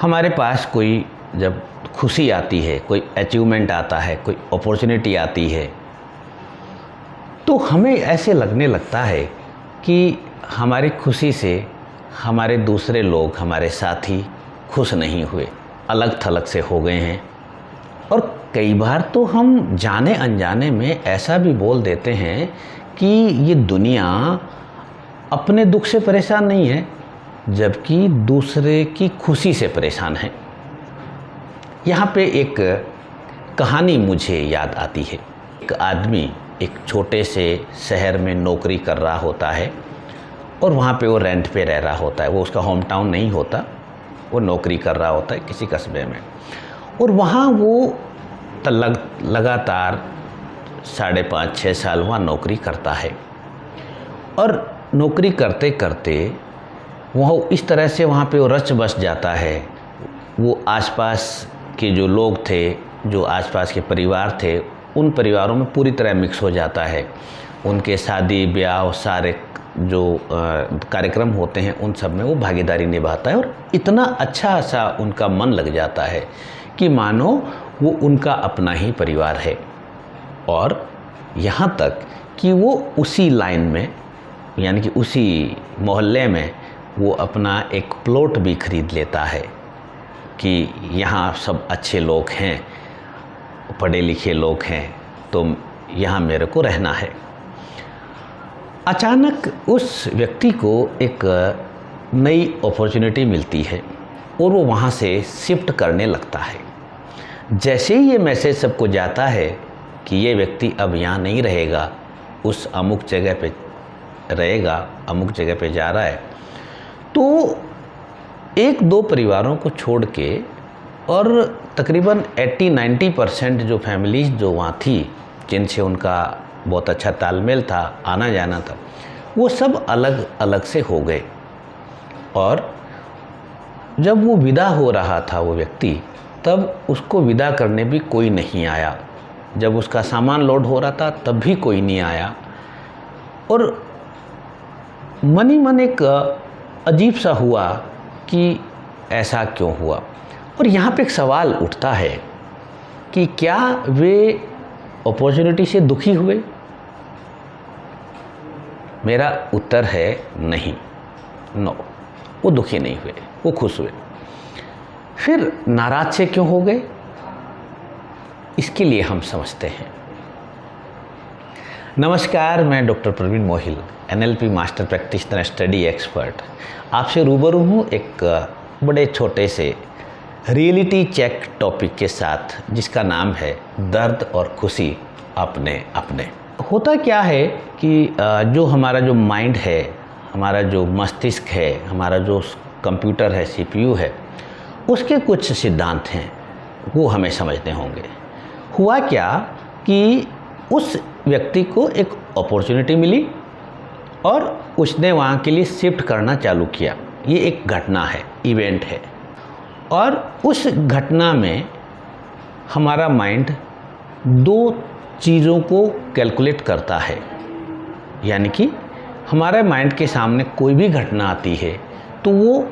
हमारे पास कोई जब खुशी आती है, कोई अचीवमेंट आता है, कोई अपॉर्चुनिटी आती है, तो हमें ऐसे लगने लगता है कि हमारी खुशी से हमारे दूसरे लोग, हमारे साथी खुश नहीं हुए, अलग थलग से हो गए हैं। और कई बार तो हम जाने अनजाने में ऐसा भी बोल देते हैं कि ये दुनिया अपने दुख से परेशान नहीं है, जबकि दूसरे की खुशी से परेशान है। यहाँ पे एक कहानी मुझे याद आती है। एक आदमी एक छोटे से शहर में नौकरी कर रहा होता है और वहाँ पे वो रेंट पे रह रहा होता है। वो उसका होम टाउन नहीं होता, वो नौकरी कर रहा होता है किसी कस्बे में। और वहाँ वो लगातार 5.5-6 साल वहाँ नौकरी करता है। और नौकरी करते करते वह इस तरह से वहाँ पे वो रच बस जाता है। वो आसपास के जो लोग थे, जो आसपास के परिवार थे, उन परिवारों में पूरी तरह मिक्स हो जाता है। उनके शादी ब्याह सारे जो कार्यक्रम होते हैं उन सब में वो भागीदारी निभाता है। और इतना अच्छा सा उनका मन लग जाता है कि मानो वो उनका अपना ही परिवार है। और यहाँ तक कि वो उसी लाइन में, यानी कि उसी मोहल्ले में वो अपना एक प्लॉट भी खरीद लेता है कि यहाँ सब अच्छे लोग हैं, पढ़े लिखे लोग हैं, तो यहाँ मेरे को रहना है। अचानक उस व्यक्ति को एक नई अपॉर्चुनिटी मिलती है और वो वहाँ से शिफ्ट करने लगता है। जैसे ही ये मैसेज सबको जाता है कि ये व्यक्ति अब यहाँ नहीं रहेगा, उस अमुक जगह पे रहेगा, अमुक जगह पे जा रहा है, तो 1-2 परिवारों को छोड़ के और तकरीबन 80-90% जो फैमिलीज़ जो वहाँ थी, जिनसे उनका बहुत अच्छा तालमेल था, आना जाना था, वो सब अलग अलग से हो गए। और जब वो विदा हो रहा था वो व्यक्ति, तब उसको विदा करने भी कोई नहीं आया। जब उसका सामान लोड हो रहा था तब भी कोई नहीं आया। और मन ही मन एक अजीब सा हुआ कि ऐसा क्यों हुआ। और यहाँ पे एक सवाल उठता है कि क्या वे अपॉर्चुनिटी से दुखी हुए? मेरा उत्तर है नहीं, नो, वो दुखी नहीं हुए, वो खुश हुए। फिर नाराज से क्यों हो गए? इसके लिए हम समझते हैं। नमस्कार, मैं doctor Praveen Mohil, NLP master practitioner study expert, आपसे रूबरू हूँ एक बड़े छोटे से रियलिटी चेक टॉपिक के साथ, जिसका नाम है दर्द और खुशी अपने अपने। होता क्या है कि जो हमारा जो माइंड है, हमारा जो मस्तिष्क है, हमारा जो कंप्यूटर है, CPU है, उसके कुछ सिद्धांत हैं, वो हमें समझने होंगे। हुआ क्या कि उस व्यक्ति को एक अपॉर्चुनिटी मिली और उसने वहाँ के लिए शिफ्ट करना चालू किया। ये एक घटना है, इवेंट है। और उस घटना में हमारा माइंड 2 चीज़ों को कैलकुलेट करता है। यानी कि हमारे माइंड के सामने कोई भी घटना आती है तो वो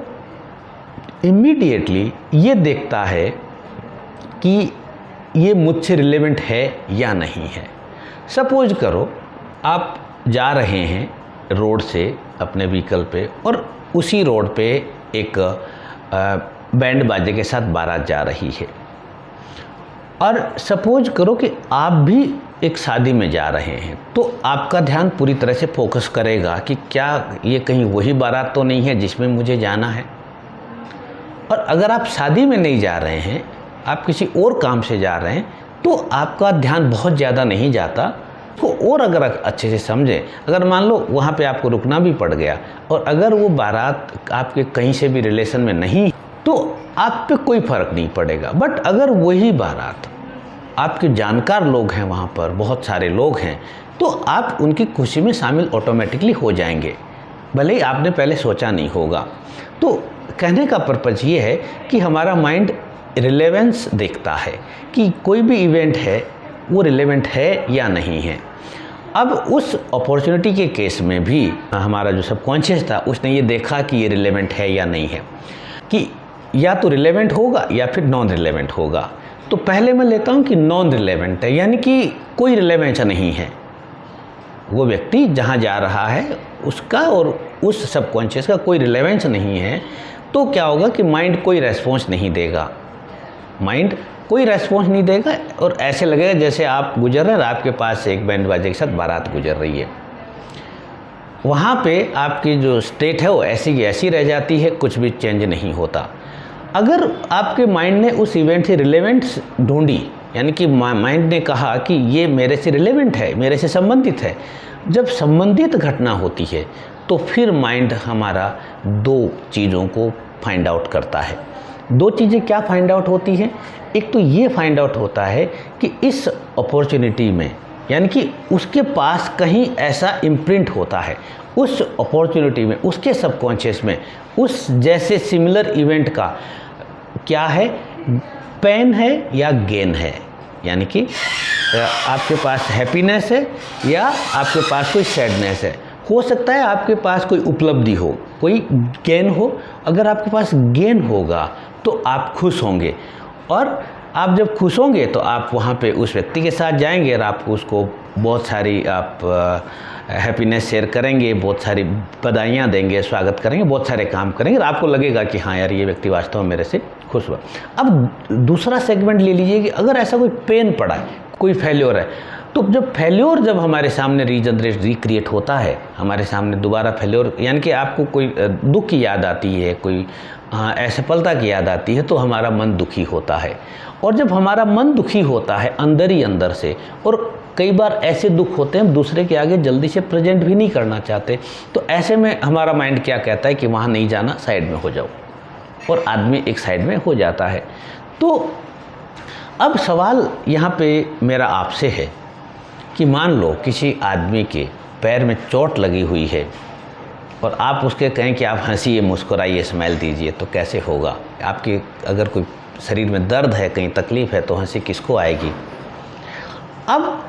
इमीडिएटली ये देखता है कि ये मुझसे रिलेवेंट है या नहीं है। सपोज करो आप जा रहे हैं रोड से अपने व्हीकल पे, और उसी रोड पे एक बैंड बाजे के साथ बारात जा रही है। और सपोज करो कि आप भी एक शादी में जा रहे हैं, तो आपका ध्यान पूरी तरह से फोकस करेगा कि क्या ये कहीं वही बारात तो नहीं है जिसमें मुझे जाना है। और अगर आप शादी में नहीं जा रहे हैं, आप किसी और काम से जा रहे हैं, तो आपका ध्यान बहुत ज़्यादा नहीं जाता। तो और अगर अच्छे से समझें, अगर मान लो वहाँ पे आपको रुकना भी पड़ गया और अगर वो बारात आपके कहीं से भी रिलेशन में नहीं, तो आप पे कोई फ़र्क नहीं पड़ेगा। बट अगर वही बारात आपके जानकार लोग हैं, वहाँ पर बहुत सारे लोग हैं, तो आप उनकी खुशी में शामिल ऑटोमेटिकली हो जाएंगे, भले ही आपने पहले सोचा नहीं होगा। तो कहने का पर्पज़ ये है कि हमारा माइंड रिलेवेंस देखता है कि कोई भी इवेंट है वो रिलेवेंट है या नहीं है। अब उस अपॉर्चुनिटी के केस में भी हमारा जो सबकॉन्शियस था उसने ये देखा कि ये रिलेवेंट है या नहीं है, कि या तो रिलेवेंट होगा या फिर नॉन रिलेवेंट होगा। तो पहले मैं लेता हूँ कि नॉन रिलेवेंट है, यानी कि कोई रिलेवेंस नहीं है। वो व्यक्ति जहाँ जा रहा है उसका और उस सबकॉन्शियस का कोई रिलेवेंस नहीं है। तो क्या होगा कि माइंड कोई रेस्पॉन्स नहीं देगा, माइंड कोई रेस्पॉन्स नहीं देगा और ऐसे लगेगा जैसे आप गुजर रहे हैं और आपके पास से एक बैंड बाजे के साथ बारात गुजर रही है। वहाँ पे आपकी जो स्टेट है वो ऐसी की ऐसी रह जाती है, कुछ भी चेंज नहीं होता। अगर आपके माइंड ने उस इवेंट से रिलेवेंस ढूंढी, यानी कि माइंड ने कहा कि ये मेरे से रिलेवेंट है, मेरे से संबंधित है, जब संबंधित घटना होती है तो फिर माइंड हमारा दो चीज़ों को फाइंड आउट करता है। दो चीज़ें क्या फाइंड आउट होती हैं? एक तो ये फाइंड आउट होता है कि इस अपॉर्चुनिटी में, यानी कि उसके पास कहीं ऐसा इम्प्रिंट होता है उस अपॉर्चुनिटी में, उसके सबकॉन्शियस में उस जैसे सिमिलर इवेंट का क्या है, पेन है या गेन है। यानी कि आपके पास हैप्पीनेस है या आपके पास कोई सैडनेस है। हो सकता है आपके पास कोई उपलब्धि हो, कोई गेन हो। अगर आपके पास गेन होगा तो आप खुश होंगे, और आप जब खुश होंगे तो आप वहाँ पे उस व्यक्ति के साथ जाएंगे और आप उसको बहुत सारी आप हैप्पीनेस शेयर करेंगे, बहुत सारी बधाइयाँ देंगे, स्वागत करेंगे, बहुत सारे काम करेंगे और आपको लगेगा कि हाँ यार ये व्यक्ति वास्तव में मेरे से खुश हुआ। अब दूसरा सेगमेंट ले लीजिए कि अगर ऐसा कोई पेन पड़ा है, कोई फेल्योर है, तो जब हमारे सामने रिक्रिएट होता है, हमारे सामने दोबारा फेल्योर, यानी कि आपको कोई दुख की याद आती है, कोई असफलता की याद आती है, तो हमारा मन दुखी होता है। और जब हमारा मन दुखी होता है अंदर ही अंदर से, और कई बार ऐसे दुख होते हैं हम दूसरे के आगे जल्दी से प्रेजेंट भी नहीं करना चाहते, तो ऐसे में हमारा माइंड क्या कहता है कि वहाँ नहीं जाना, साइड में हो जाओ, और आदमी एक साइड में हो जाता है। तो अब सवाल यहाँ पे मेरा आपसे है कि मान लो किसी आदमी के पैर में चोट लगी हुई है और आप उसके कहें कि आप हंसिए, मुस्कुराइए, स्माइल दीजिए, तो कैसे होगा? आपके अगर कोई शरीर में दर्द है, कहीं तकलीफ़ है, तो हंसी किसको आएगी? अब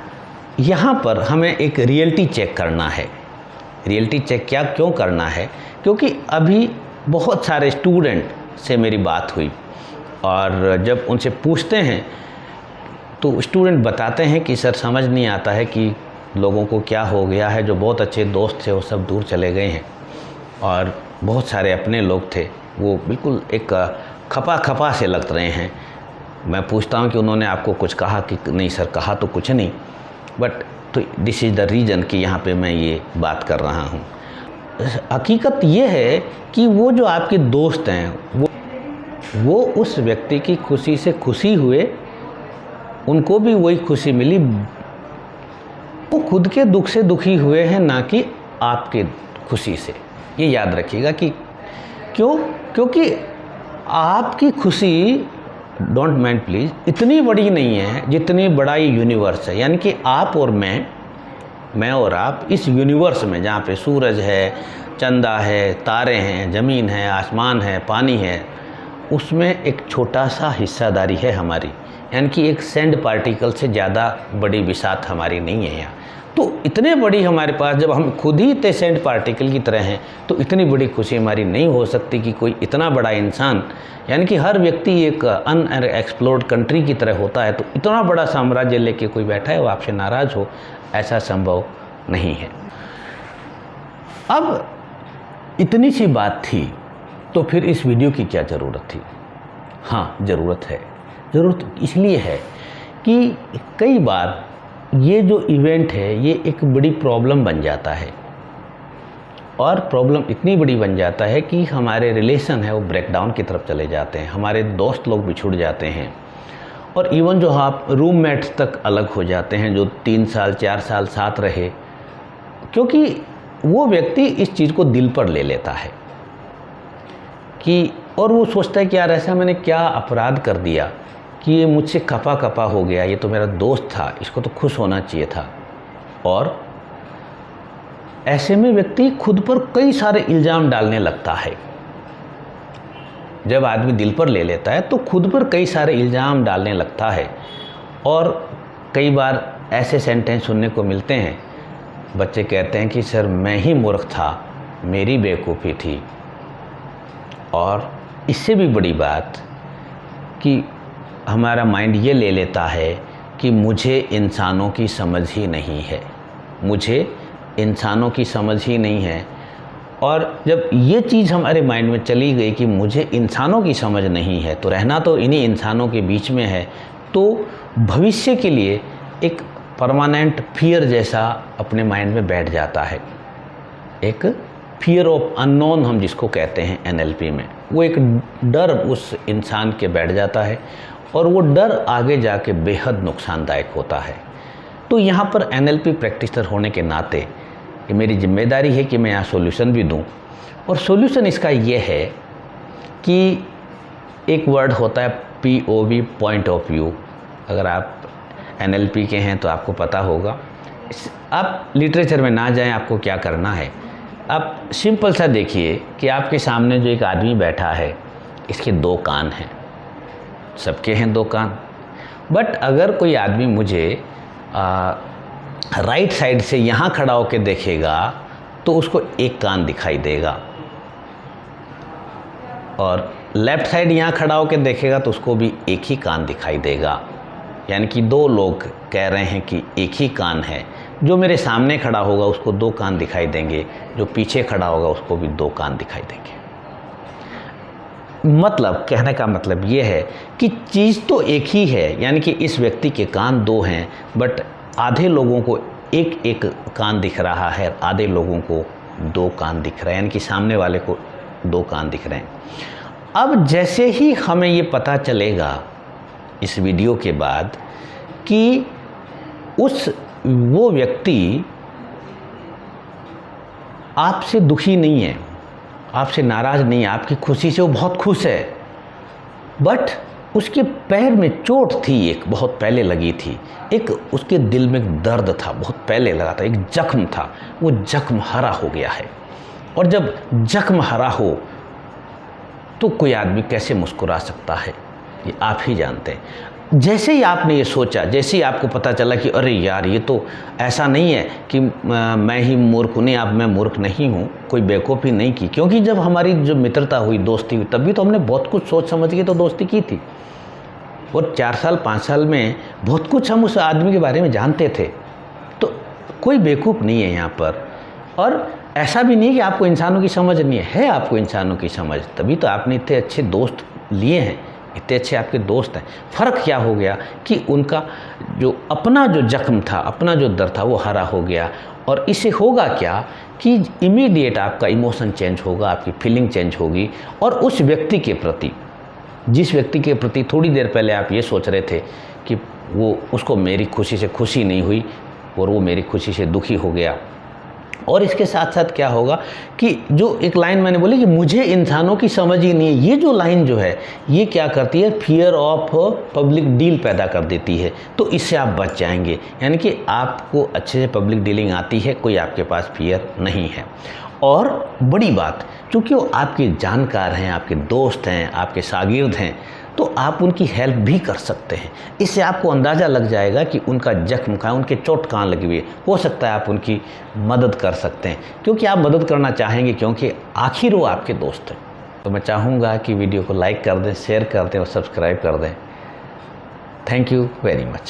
यहाँ पर हमें एक रियलिटी चेक करना है। रियलिटी चेक क्यों करना है? क्योंकि अभी बहुत सारे स्टूडेंट से मेरी बात हुई और जब उनसे पूछते हैं तो स्टूडेंट बताते हैं कि सर समझ नहीं आता है कि लोगों को क्या हो गया है, जो बहुत अच्छे दोस्त थे वो सब दूर चले गए हैं और बहुत सारे अपने लोग थे वो बिल्कुल एक खपा से लग रहे हैं। मैं पूछता हूं कि उन्होंने आपको कुछ कहा कि नहीं सर, कहा तो कुछ नहीं, बट तो दिस इज़ द रीज़न कि यहाँ पे मैं ये बात कर रहा हूँ। हकीकत ये है कि वो जो आपके दोस्त हैं वो उस व्यक्ति की खुशी से खुशी हुए, उनको भी वही खुशी मिली, वो खुद के दुख से दुखी हुए हैं, ना कि आपके खुशी से। ये याद रखिएगा कि क्यों? क्योंकि आपकी खुशी, डोंट माइंड प्लीज़, इतनी बड़ी नहीं है जितनी बड़ा ये यूनिवर्स है। यानी कि आप और मैं और आप इस यूनिवर्स में, जहाँ पे सूरज है, चंदा है, तारे हैं, ज़मीन है, आसमान है, पानी है, उसमें एक छोटा सा हिस्सादारी है हमारी। यानी कि एक सैंड पार्टिकल से ज़्यादा बड़ी बिसात हमारी नहीं है यहाँ। तो इतने बड़ी हमारे पास, जब हम खुद ही इतने सैंड पार्टिकल की तरह हैं, तो इतनी बड़ी खुशी हमारी नहीं हो सकती कि कोई इतना बड़ा इंसान, यानी कि हर व्यक्ति एक अनएक्सप्लोर्ड कंट्री की तरह होता है, तो इतना बड़ा साम्राज्य लेके कोई बैठा है वो आपसे नाराज़ हो, ऐसा संभव नहीं है। अब इतनी सी बात थी तो फिर इस वीडियो की क्या ज़रूरत थी? हाँ, ज़रूरत है। ज़रूरत इसलिए है कि कई बार ये जो इवेंट है ये एक बड़ी प्रॉब्लम बन जाता है, और प्रॉब्लम इतनी बड़ी बन जाता है कि हमारे रिलेशन है वो ब्रेकडाउन की तरफ चले जाते हैं, हमारे दोस्त लोग बिछुड़ जाते हैं, और इवन जो आप रूममेट्स तक अलग हो जाते हैं जो 3 साल 4 साल साथ रहे, क्योंकि वो व्यक्ति इस चीज़ को दिल पर ले लेता है कि, और वो सोचता है कि यार ऐसा मैंने क्या अपराध कर दिया कि ये मुझसे खपा हो गया, ये तो मेरा दोस्त था, इसको तो खुश होना चाहिए था। और ऐसे में व्यक्ति खुद पर कई सारे इल्ज़ाम डालने लगता है। जब आदमी दिल पर ले लेता है तो खुद पर कई सारे इल्ज़ाम डालने लगता है, और कई बार ऐसे सेंटेंस सुनने को मिलते हैं, बच्चे कहते हैं कि सर मैं ही मूर्ख था, मेरी बेवकूफ़ी थी, और इससे भी बड़ी बात कि हमारा माइंड ये ले लेता है कि मुझे इंसानों की समझ ही नहीं है, मुझे इंसानों की समझ ही नहीं है। और जब ये चीज़ हमारे माइंड में चली गई कि मुझे इंसानों की समझ नहीं है, तो रहना तो इन्हीं इंसानों के बीच में है, तो भविष्य के लिए एक परमानेंट फियर जैसा अपने माइंड में बैठ जाता है। एक फियर ऑफ अननोन हम जिसको कहते हैं एनएलपी में, वो एक डर उस इंसान के बैठ जाता है और वो डर आगे जाके बेहद नुकसानदायक होता है। तो यहाँ पर एनएलपी प्रैक्टिशनर होने के नाते ये मेरी जिम्मेदारी है कि मैं यहाँ सॉल्यूशन भी दूँ। और सॉल्यूशन इसका ये है कि एक वर्ड होता है POV, पॉइंट ऑफ व्यू। अगर आप एनएलपी के हैं तो आपको पता होगा। आप लिटरेचर में ना जाएं, आपको क्या करना है, आप सिंपल सा देखिए कि आपके सामने जो एक आदमी बैठा है, इसके 2 कान हैं, सबके हैं 2 कान। बट अगर कोई आदमी मुझे राइट साइड से यहाँ खड़ा होकर देखेगा तो उसको 1 कान दिखाई देगा, और लेफ़्ट साइड यहाँ खड़ा होकर देखेगा तो उसको भी 1 ही कान दिखाई देगा। यानी कि 2 लोग कह रहे हैं कि 1 ही कान है। जो मेरे सामने खड़ा होगा उसको 2 कान दिखाई देंगे, जो पीछे खड़ा होगा उसको भी 2 कान दिखाई देंगे। मतलब कहने का मतलब ये है कि चीज़ तो एक ही है, यानी कि इस व्यक्ति के कान 2 हैं, बट आधे लोगों को 1 कान दिख रहा है, आधे लोगों को 2 कान दिख रहे हैं, यानी कि सामने वाले को 2 कान दिख रहे हैं। अब जैसे ही हमें ये पता चलेगा इस वीडियो के बाद कि वो व्यक्ति आपसे दुखी नहीं है, आपसे नाराज़ नहीं है, आपकी खुशी से वो बहुत खुश है, बट उसके पैर में चोट थी, एक बहुत पहले लगी थी, एक उसके दिल में एक दर्द था, बहुत पहले लगा था, एक जख्म था, वो जख्म हरा हो गया है। और जब जख्म हरा हो तो कोई आदमी कैसे मुस्कुरा सकता है, ये आप ही जानते हैं। जैसे ही आपने ये सोचा, जैसे ही आपको पता चला कि अरे यार ये तो ऐसा नहीं है कि मैं ही मूर्ख हूँ, नहीं, अब मैं मूर्ख नहीं हूँ, कोई बेवकूफ़ी नहीं की, क्योंकि जब हमारी जो मित्रता हुई, दोस्ती हुई, तभी तो हमने बहुत कुछ सोच समझ के तो दोस्ती की थी। और 4 साल 5 साल में बहुत कुछ हम उस आदमी के बारे में जानते थे। तो कोई बेवकूफ़ नहीं है यहाँ पर। और ऐसा भी नहीं कि आपको इंसानों की समझ नहीं है, आपको इंसानों की समझ, तभी तो आपने इतने अच्छे दोस्त लिए हैं, इतने अच्छे आपके दोस्त हैं। फ़र्क क्या हो गया कि उनका जो अपना जो जख्म था, अपना जो दर्द था, वो हरा हो गया। और इससे होगा क्या कि इमीडिएट आपका इमोशन चेंज होगा, आपकी फीलिंग चेंज होगी, और उस व्यक्ति के प्रति, जिस व्यक्ति के प्रति थोड़ी देर पहले आप ये सोच रहे थे कि वो उसको मेरी खुशी से खुशी नहीं हुई और वो मेरी खुशी से दुखी हो गया। और इसके साथ साथ क्या होगा कि जो एक लाइन मैंने बोली कि मुझे इंसानों की समझ ही नहीं है, ये जो लाइन जो है ये क्या करती है, फियर ऑफ पब्लिक डील पैदा कर देती है। तो इससे आप बच जाएंगे, यानी कि आपको अच्छे से पब्लिक डीलिंग आती है, कोई आपके पास फियर नहीं है। और बड़ी बात, चूँकि वो आपके जानकार हैं, आपके दोस्त हैं, आपके शागिर्द हैं, तो आप उनकी हेल्प भी कर सकते हैं। इससे आपको अंदाज़ा लग जाएगा कि उनका जख्म कहाँ, उनके चोट कहाँ लगी हुई है। हो सकता है आप उनकी मदद कर सकते हैं, क्योंकि आप मदद करना चाहेंगे, क्योंकि आखिर वो आपके दोस्त हैं। तो मैं चाहूँगा कि वीडियो को लाइक कर दें, शेयर कर दें और सब्सक्राइब कर दें। Thank you very much.